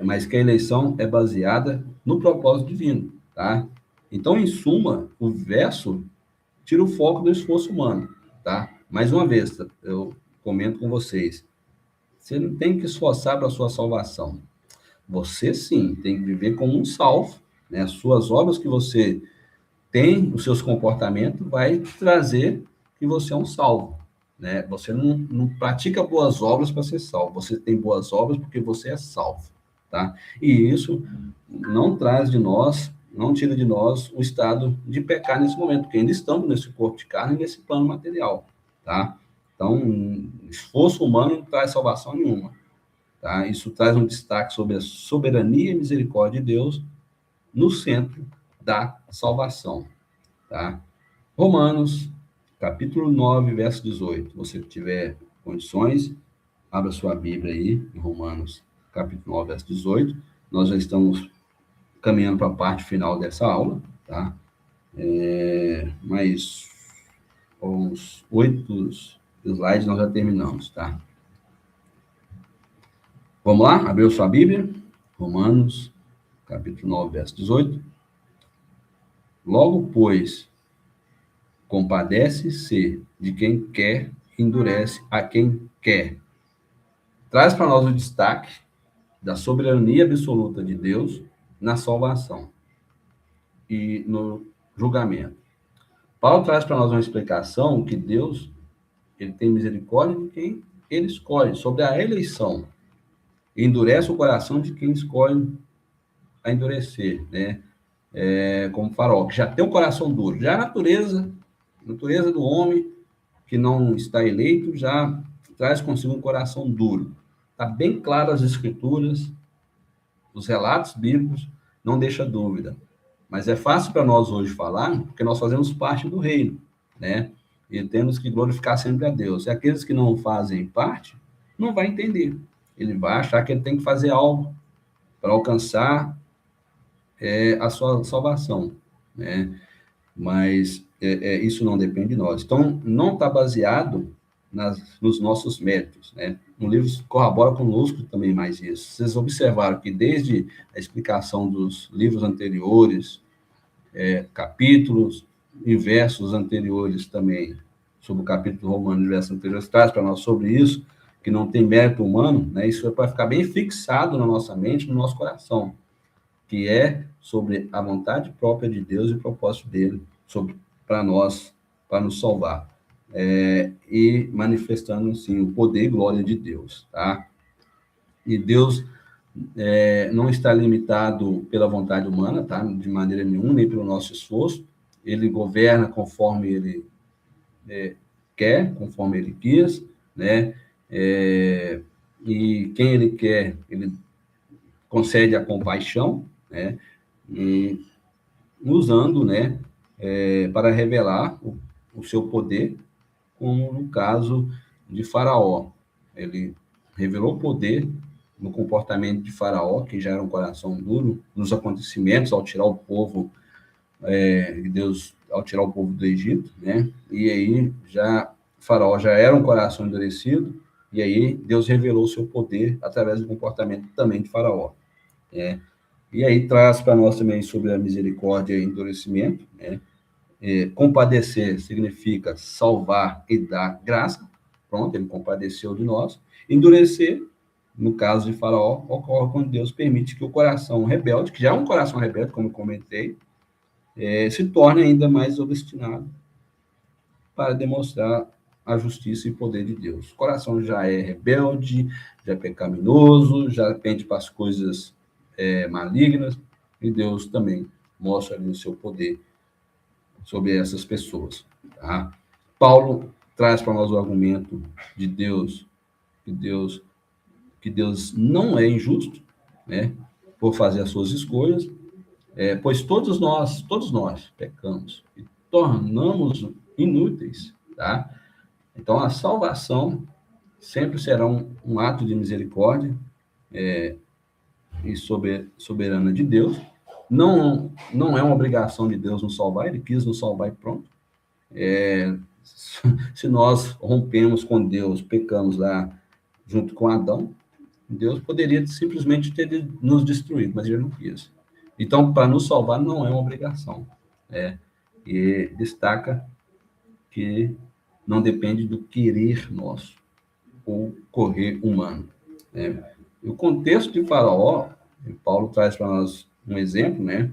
Mas que a eleição é baseada no propósito divino, tá? Então, em suma, o verso tira o foco do esforço humano, tá? Mais uma vez, eu comento com vocês, você não tem que esforçar para a sua salvação. Você, sim, tem que viver como um salvo, né? As suas obras que você tem, os seus comportamentos, vai trazer que você é um salvo, né? Você não pratica boas obras para ser salvo, você tem boas obras porque você é salvo, tá? E isso não traz de nós, não tira de nós o estado de pecar nesse momento, porque ainda estamos nesse corpo de carne e nesse plano material, tá? Então, esforço humano não traz salvação nenhuma, tá? Isso traz um destaque sobre a soberania e misericórdia de Deus no centro da salvação, tá? Romanos, capítulo 9, verso 18. Se você tiver condições, abra sua Bíblia aí, em Romanos, capítulo 9, verso 18. Nós já estamos caminhando para a parte final dessa aula, tá? Mas uns 8 slides nós já terminamos, tá? Vamos lá? Abriu sua Bíblia? Romanos, capítulo 9, verso 18. Logo, pois, compadece-se de quem quer, endurece a quem quer. Traz para nós o destaque da soberania absoluta de Deus na salvação e no julgamento. Paulo traz para nós uma explicação que Deus ele tem misericórdia de quem ele escolhe, sobre a eleição. E endurece o coração de quem escolhe a endurecer, né? Como Faraó, que já tem o coração duro. Já a natureza do homem que não está eleito já traz consigo um coração duro. Está bem claro as escrituras, os relatos bíblicos, não deixa dúvida. Mas é fácil para nós hoje falar, porque nós fazemos parte do reino, né? E temos que glorificar sempre a Deus. E aqueles que não fazem parte, não vai entender. Ele vai achar que ele tem que fazer algo para alcançar a sua salvação, né? Mas isso não depende de nós. Então, não está baseado nos nossos méritos, né? No livro corrobora conosco também mais isso. Vocês observaram que desde a explicação dos livros anteriores, capítulos e versos anteriores também, sobre o capítulo romano e versos anteriores, traz para nós sobre isso, que não tem mérito humano, né? Isso é para ficar bem fixado na nossa mente, no nosso coração, que é sobre a vontade própria de Deus e o propósito dele para nós, para nos salvar. E manifestando, sim, o poder e glória de Deus, tá? E Deus não está limitado pela vontade humana, tá? De maneira nenhuma, nem pelo nosso esforço. Ele governa conforme ele quer, conforme ele quis, né? E quem ele quer, ele concede a compaixão, né? E usando, né, para revelar o seu poder, como no caso de Faraó. Ele revelou o poder no comportamento de Faraó, que já era um coração duro, nos acontecimentos, ao tirar o povo, Deus, ao tirar o povo do Egito, né? E aí, Faraó já era um coração endurecido, e aí Deus revelou o seu poder através do comportamento também de Faraó. E aí traz para nós também sobre a misericórdia e endurecimento, né? Compadecer significa salvar e dar graça. Pronto, ele compadeceu de nós. Endurecer no caso de Faraó, ocorre quando Deus permite que o coração rebelde, que já é um coração rebelde, como eu comentei, se torne ainda mais obstinado para demonstrar a justiça e poder de Deus. O coração já é rebelde, já é pecaminoso, já pende para as coisas malignas, e Deus também mostra ali o seu poder sobre essas pessoas. Tá? Paulo traz para nós o argumento de Deus, que Deus não é injusto, né, por fazer as suas escolhas, pois todos nós pecamos e tornamos inúteis, tá? Então, a salvação sempre será um ato de misericórdia e soberana de Deus. Não é uma obrigação de Deus nos salvar, ele quis nos salvar e pronto. Se nós rompemos com Deus, pecamos lá junto com Adão, Deus poderia simplesmente ter nos destruído, mas ele não quis. Então, para nos salvar, não é uma obrigação. E destaca que não depende do querer nosso ou correr humano. O contexto de Faraó, Paulo traz para nós um exemplo, né,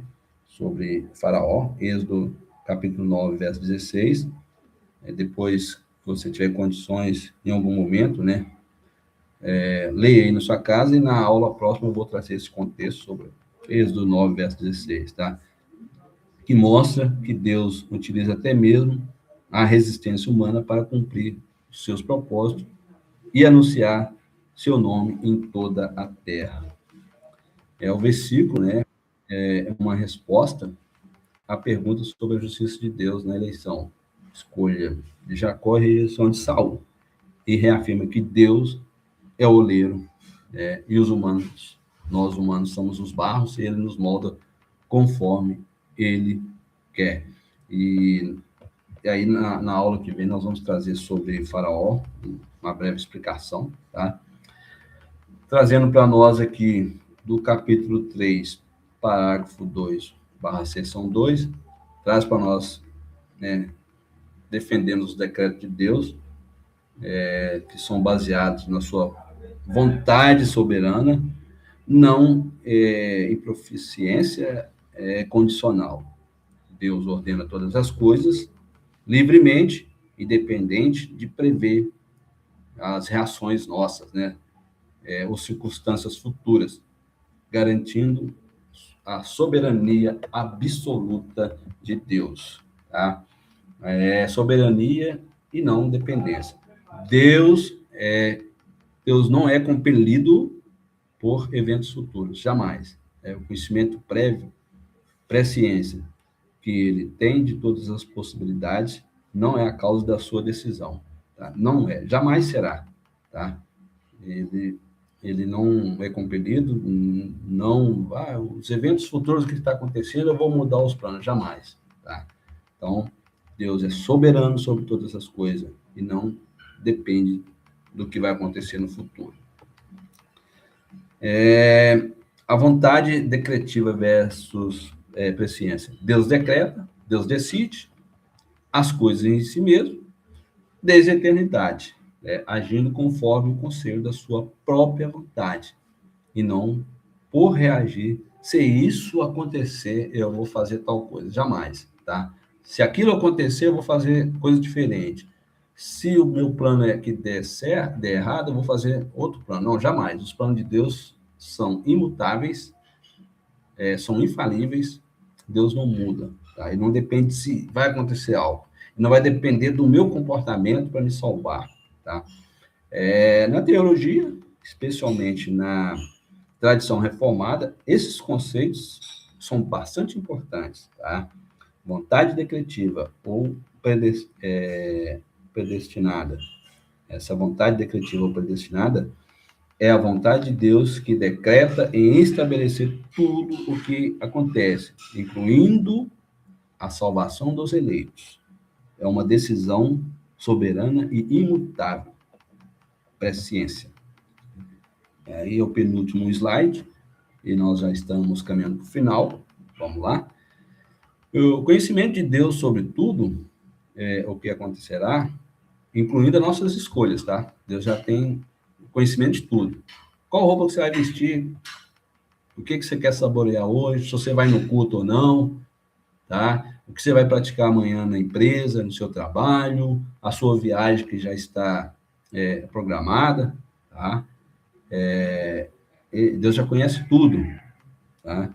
sobre Faraó, Êxodo capítulo 9, verso 16. Depois, se você tiver condições, em algum momento, né, leia aí na sua casa, e na aula próxima eu vou trazer esse contexto sobre Êxodo 9, verso 16, tá? Que mostra que Deus utiliza até mesmo a resistência humana para cumprir os seus propósitos e anunciar seu nome em toda a terra. O versículo, né, é uma resposta à pergunta sobre a justiça de Deus na eleição, escolha de Jacó e rejeição de Saul, e reafirma que Deus é o oleiro, e nós humanos somos os barros, e ele nos molda conforme ele quer. E aí, na aula que vem, nós vamos trazer sobre Faraó, uma breve explicação, tá? Trazendo para nós aqui, do capítulo 3, parágrafo 2, seção 2, traz para nós, né, defendendo os decretos de Deus, que são baseados na sua vontade soberana, não em proficiência condicional. Deus ordena todas as coisas livremente, independente de prever as reações nossas, né? Ou circunstâncias futuras, garantindo a soberania absoluta de Deus. Tá? Soberania e não dependência. Deus não é compelido por eventos futuros, jamais. O conhecimento prévio, presciência, que ele tem de todas as possibilidades, não é a causa da sua decisão. Tá? Não é, jamais será. Tá? Ele não é compelido, não, os eventos futuros que está acontecendo, eu vou mudar os planos, jamais. Tá? Então, Deus é soberano sobre todas as coisas e não depende do que vai acontecer no futuro. A vontade decretiva versus presciência. Deus decreta, Deus decide as coisas em si mesmo, desde a eternidade, agindo conforme o conselho da sua própria vontade, e não por reagir. Se isso acontecer, eu vou fazer tal coisa. Jamais, tá? Se aquilo acontecer, eu vou fazer coisa diferente. Se o meu plano é que der certo, der errado, eu vou fazer outro plano. Não, jamais. Os planos de Deus são imutáveis, são infalíveis. Deus não muda, tá? E não depende se vai acontecer algo. Não vai depender do meu comportamento para me salvar, tá? Na teologia, especialmente na tradição reformada, esses conceitos são bastante importantes, tá? Vontade decretiva ou predestinada. Essa vontade decretiva ou predestinada é a vontade de Deus que decreta em estabelecer tudo o que acontece, incluindo a salvação dos eleitos. É uma decisão soberana e imutável. Presciência. Aí é o penúltimo slide, e nós já estamos caminhando para o final. Vamos lá. O conhecimento de Deus sobre tudo, o que acontecerá, incluindo as nossas escolhas, tá? Deus já tem conhecimento de tudo. Qual roupa que você vai vestir? O que você quer saborear hoje? Se você vai no culto ou não, tá? O que você vai praticar amanhã na empresa, no seu trabalho, a sua viagem que já está programada, tá? Deus já conhece tudo, tá?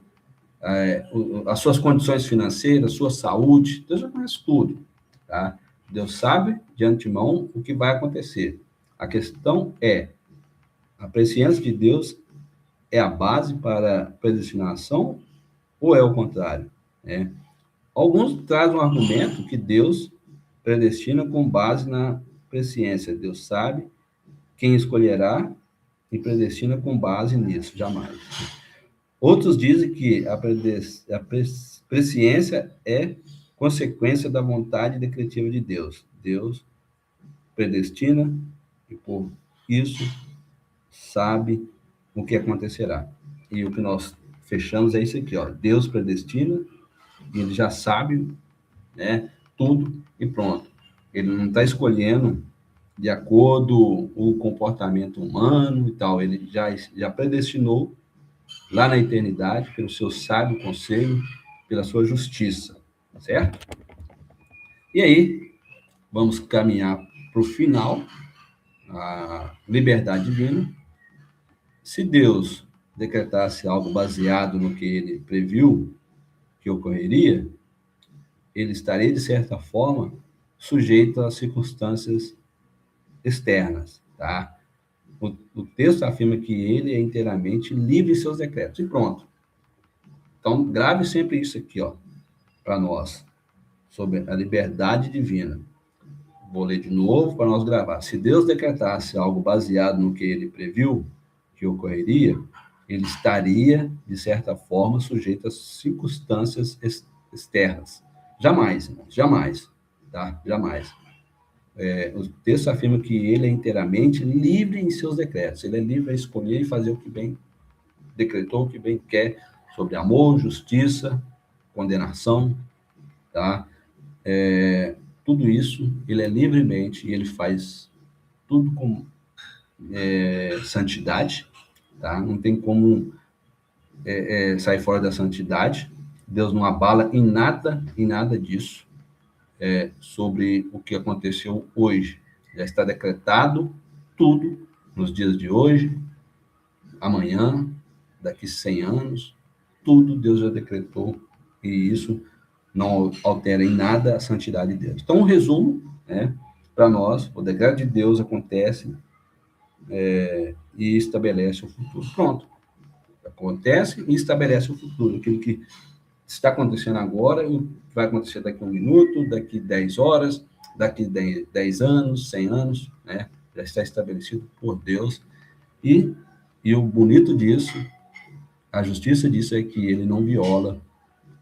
As suas condições financeiras, sua saúde, Deus já conhece tudo, tá? Deus sabe de antemão o que vai acontecer. A questão é, a presciência de Deus é a base para a predestinação ou é o contrário? Né? Alguns trazem um argumento que Deus predestina com base na presciência. Deus sabe quem escolherá e predestina com base nisso, jamais. Outros dizem que a presciência é consequência da vontade decretiva de Deus. Deus predestina e, por isso, sabe o que acontecerá. E o que nós fechamos é isso aqui, ó. Deus predestina, e ele já sabe, né, tudo e pronto. Ele não está escolhendo de acordo com o comportamento humano e tal. Ele já predestinou lá na eternidade, pelo seu sábio conselho, pela sua justiça, certo? E aí, vamos caminhar para o final, a liberdade divina. Se Deus decretasse algo baseado no que ele previu que ocorreria, ele estaria, de certa forma, sujeito às circunstâncias externas, tá? O texto afirma que ele é inteiramente livre em seus decretos, e pronto. Então, grave sempre isso aqui, ó, para nós, sobre a liberdade divina. Vou ler de novo para nós gravar. Se Deus decretasse algo baseado no que ele previu que ocorreria, ele estaria, de certa forma, sujeito às circunstâncias externas. Jamais, irmãos, jamais, tá? Jamais. O texto afirma que ele é inteiramente livre em seus decretos. Ele é livre a escolher e fazer o que bem decretou, o que bem quer, sobre amor, justiça, condenação, tá? Tudo isso, ele é livremente e ele faz tudo com santidade, tá? Não tem como sair fora da santidade. Deus não abala em nada disso sobre o que aconteceu hoje. Já está decretado tudo nos dias de hoje, amanhã, daqui 100 anos, tudo Deus já decretou e isso não altera em nada a santidade de Deus. Então, um resumo, né, para nós, o decreto de Deus acontece e estabelece o futuro. Pronto. Acontece e estabelece o futuro. Aquilo que está acontecendo agora vai acontecer daqui a 1 minuto, daqui 10 horas, daqui 10 anos, 100 anos, né? Já está estabelecido por Deus. E o bonito disso, a justiça disso é que ele não viola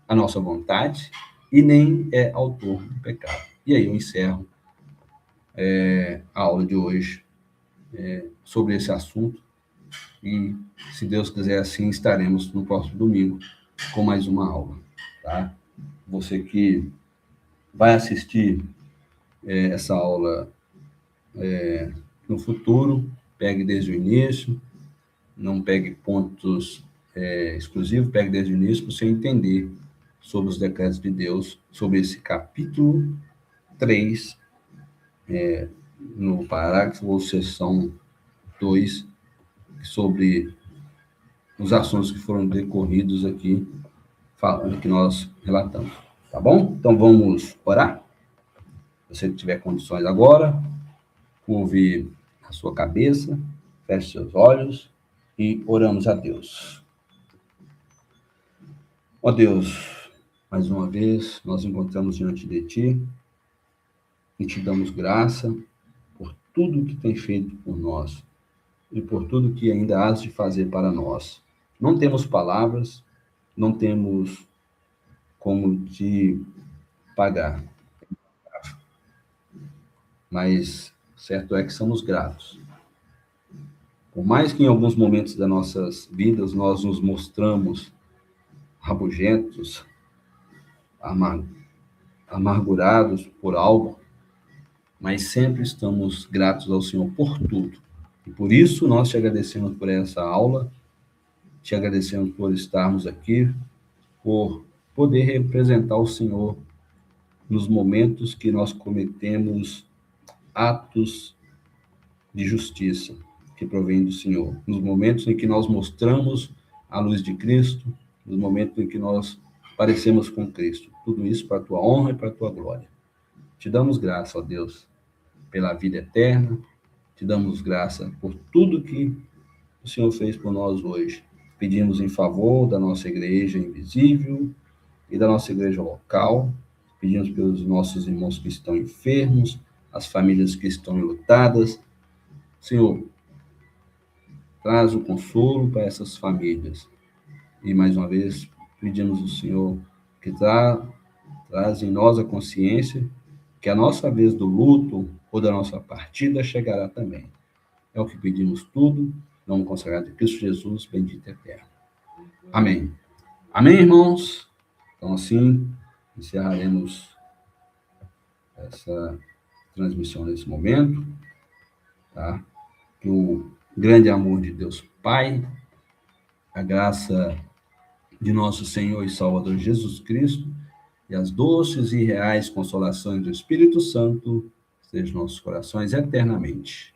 a nossa vontade e nem é autor do pecado. E aí eu encerro a aula de hoje sobre esse assunto e, se Deus quiser, assim estaremos no próximo domingo com mais uma aula, tá? Você que vai assistir essa aula no futuro, pegue desde o início, não pegue pontos exclusivos, pegue desde o início para você entender sobre os decretos de Deus, sobre esse capítulo 3, no parágrafo ou seção 2, sobre os assuntos que foram decorridos aqui, falando que nós relatamos. Tá bom? Então vamos orar? Se você tiver condições agora, curve a sua cabeça, feche seus olhos e oramos a Deus. Ó Deus, mais uma vez nós encontramos diante de Ti e Te damos graça por tudo que tem feito por nós e por tudo que ainda has de fazer para nós. Não temos palavras, não temos como te pagar, mas certo é que somos gratos. Por mais que em alguns momentos das nossas vidas nós nos mostramos rabugentos, amargurados por algo, mas sempre estamos gratos ao Senhor por tudo. E por isso nós te agradecemos por essa aula, te agradecemos por estarmos aqui, por poder representar o Senhor nos momentos que nós cometemos atos de justiça que provém do Senhor, nos momentos em que nós mostramos a luz de Cristo, nos momentos em que nós parecemos com Cristo. Tudo isso para a tua honra e para a tua glória. Te damos graça, ó Deus, pela vida eterna, te damos graça por tudo que o Senhor fez por nós hoje. Pedimos em favor da nossa igreja invisível e da nossa igreja local, pedimos pelos nossos irmãos que estão enfermos, as famílias que estão enlutadas. Senhor, traz o consolo para essas famílias. E, mais uma vez, pedimos ao Senhor que traz em nós a consciência que a nossa vez do luto ou da nossa partida chegará também. É o que pedimos tudo, em nome consagrado de Cristo Jesus, bendito e eterno. Amém. Amém, irmãos? Então, assim, encerraremos essa transmissão nesse momento, tá? Que o grande amor de Deus Pai, a graça de nosso Senhor e Salvador Jesus Cristo e as doces e reais consolações do Espírito Santo estejam em nossos corações eternamente.